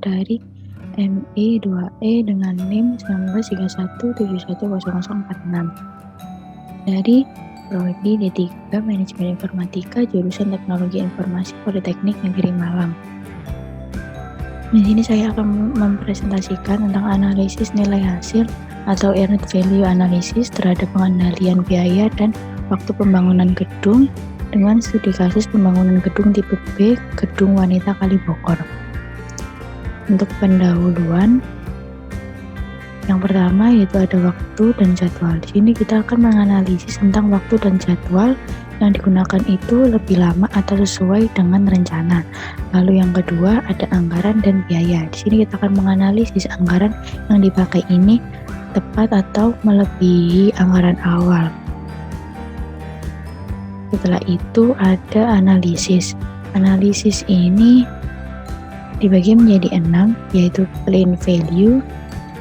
dari ME2E dengan NIM 1931710046 dari Prodi D3 Manajemen Informatika jurusan Teknologi Informasi Politeknik Negeri Malang. Di sini saya akan mempresentasikan tentang analisis nilai hasil atau earned value analysis terhadap pengendalian biaya dan waktu pembangunan gedung dengan studi kasus pembangunan gedung tipe B, Gedung Wanita Kali Bokor. Untuk pendahuluan, yang pertama yaitu ada waktu dan jadwal. Di sini kita akan menganalisis tentang waktu dan jadwal yang digunakan itu lebih lama atau sesuai dengan rencana. Lalu yang kedua ada anggaran dan biaya. Di sini kita akan menganalisis anggaran yang dipakai ini tepat atau melebihi anggaran awal. Setelah itu ada analisis. Analisis ini dibagi menjadi 6, yaitu plain value,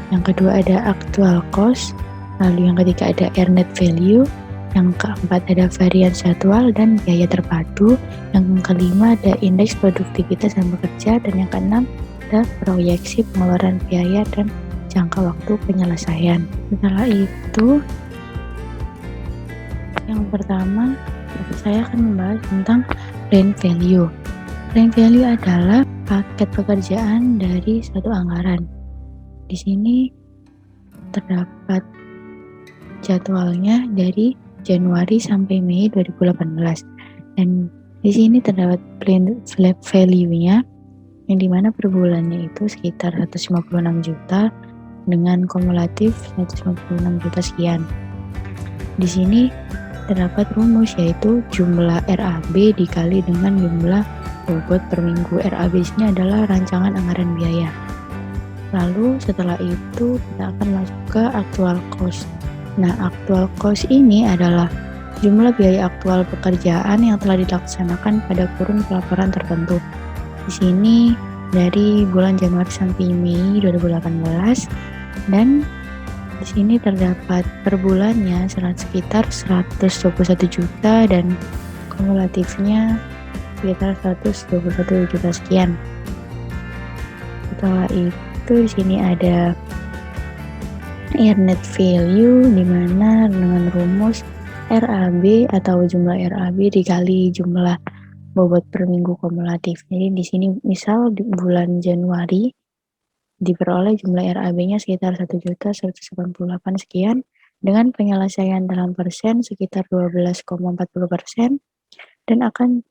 yang kedua ada actual cost, lalu yang ketiga ada earned value, yang keempat ada varians jadwal dan biaya terpadu, yang kelima ada indeks produktivitas dan bekerja, dan yang keenam ada proyeksi pengeluaran biaya dan jangka waktu penyelesaian. Setelah itu, yang pertama saya akan membahas tentang plain value. Plain value adalah paket pekerjaan dari suatu anggaran. Di sini terdapat jadwalnya dari Januari sampai Mei 2018. Dan di sini terdapat plain value-nya yang dimana per bulannya itu sekitar 156 juta dengan kumulatif 156 juta sekian. Di sini terdapat rumus yaitu jumlah RAB dikali dengan jumlah bobot per minggu. RAB ini adalah rancangan anggaran biaya. Lalu setelah itu kita akan masuk ke actual cost. Nah, actual cost ini adalah jumlah biaya aktual pekerjaan yang telah dilaksanakan pada kurun pelaporan tertentu. Di sini dari bulan Januari sampai Mei 2018, dan di sini terdapat per bulannya sekitar 121 juta dan kumulatifnya sekitar 121 juta sekian. Setelah itu di sini ada earned value, di mana dengan rumus RAB atau jumlah RAB dikali jumlah bobot per minggu kumulatif. Jadi di sini misal di bulan Januari diperoleh jumlah RAB-nya sekitar 1.188 sekian dengan penyelesaian dalam persen sekitar 12,40% dan akan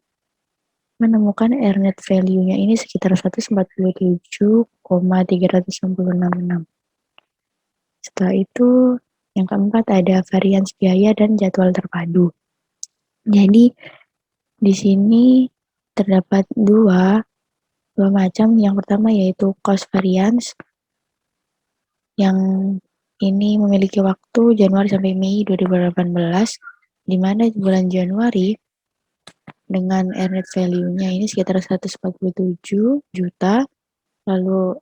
menemukan earned value-nya ini sekitar 147,366. Setelah itu yang keempat ada varians biaya dan jadwal terpadu. Jadi di sini terdapat dua macam. Yang pertama yaitu cost variance, yang ini memiliki waktu Januari sampai Mei 2018, di mana bulan Januari dengan earned value-nya ini sekitar 147 juta, lalu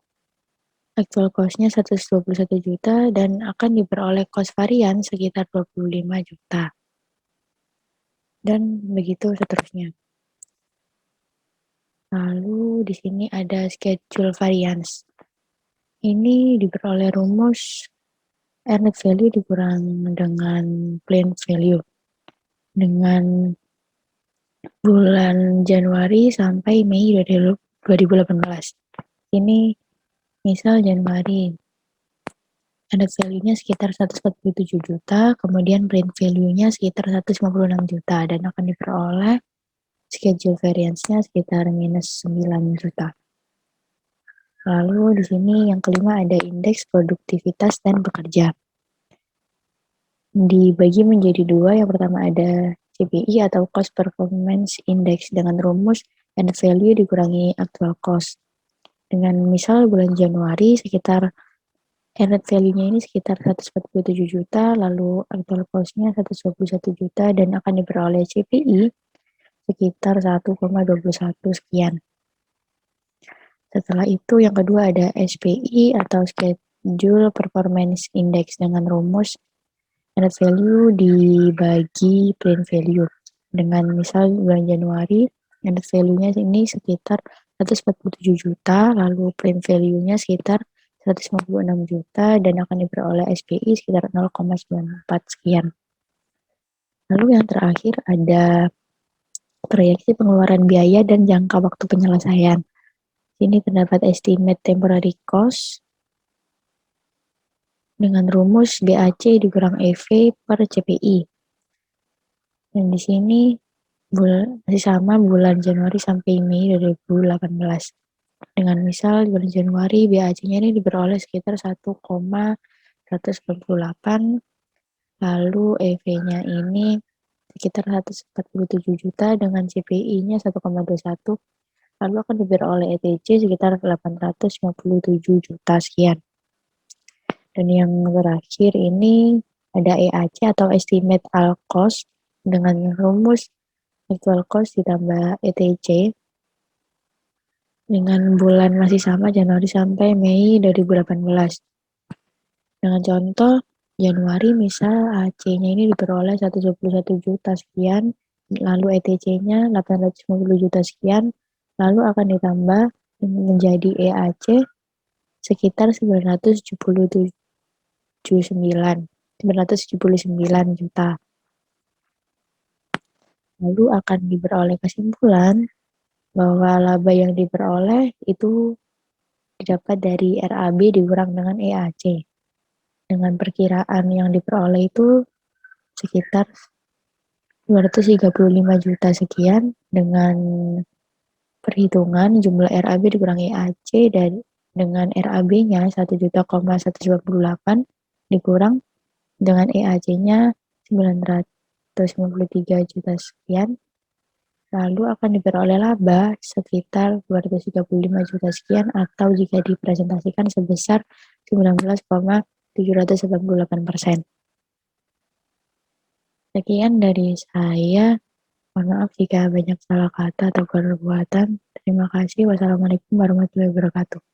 actual cost-nya 121 juta, dan akan diperoleh cost varian sekitar 25 juta. Dan begitu seterusnya. Lalu di sini ada schedule variance. Ini diperoleh rumus earned value dikurang dengan plain value. Dengan bulan Januari sampai Mei 2018. Ini misal Januari earned value-nya sekitar 147 juta, kemudian plain value-nya sekitar 156 juta, dan akan diperoleh schedule variance-nya sekitar minus 9 juta. Lalu di sini yang kelima ada indeks produktivitas dan bekerja. Dibagi menjadi dua, yang pertama ada CPI atau Cost Performance Index dengan rumus earned value dikurangi actual cost. Dengan misal bulan Januari sekitar earned value-nya ini sekitar 147 juta, lalu actual cost-nya 121 juta, dan akan diperoleh CPI sekitar 1,21 sekian. Setelah itu yang kedua ada SPI atau Schedule Performance Index dengan rumus earned value dibagi plain value. Dengan misal bulan Januari earned value-nya ini sekitar 147 juta, lalu prime value-nya sekitar 156 juta dan akan diperoleh SPI sekitar 0,94 sekian. Lalu yang terakhir ada proyeksi pengeluaran biaya dan jangka waktu penyelesaian. Sini terdapat estimate temporary cost dengan rumus BAC dikurang EV per CPI. Dan di sini masih sama bulan Januari sampai Mei 2018. Dengan misal di bulan Januari BAC-nya ini diperoleh sekitar 1,198, lalu EV-nya ini sekitar 147 juta dengan CPI-nya 1,21, lalu akan diperoleh ETC sekitar 857 juta sekian. Dan yang terakhir ini ada EAC atau Estimate All Cost dengan rumus Actual Cost ditambah ETC dengan bulan masih sama Januari sampai Mei 2018. Dengan contoh Januari misal AC-nya ini diperoleh 121 juta sekian, lalu ETC-nya 850 juta sekian, lalu akan ditambah menjadi EAC sekitar 979 juta. Lalu akan diperoleh kesimpulan bahwa laba yang diperoleh itu didapat dari RAB dikurang dengan EAC. Dengan perkiraan yang diperoleh itu sekitar 235 juta sekian dengan perhitungan jumlah RAB dikurangi EAC dan dengan RAB-nya 1.198 dikurang dengan EAC-nya 953 juta sekian, lalu akan diperoleh laba sekitar 235 juta sekian atau jika dipresentasikan sebesar 19,788%. Sekian dari saya. Mohon maaf jika banyak salah kata atau perbuatan. Terima kasih. Wassalamualaikum warahmatullahi wabarakatuh.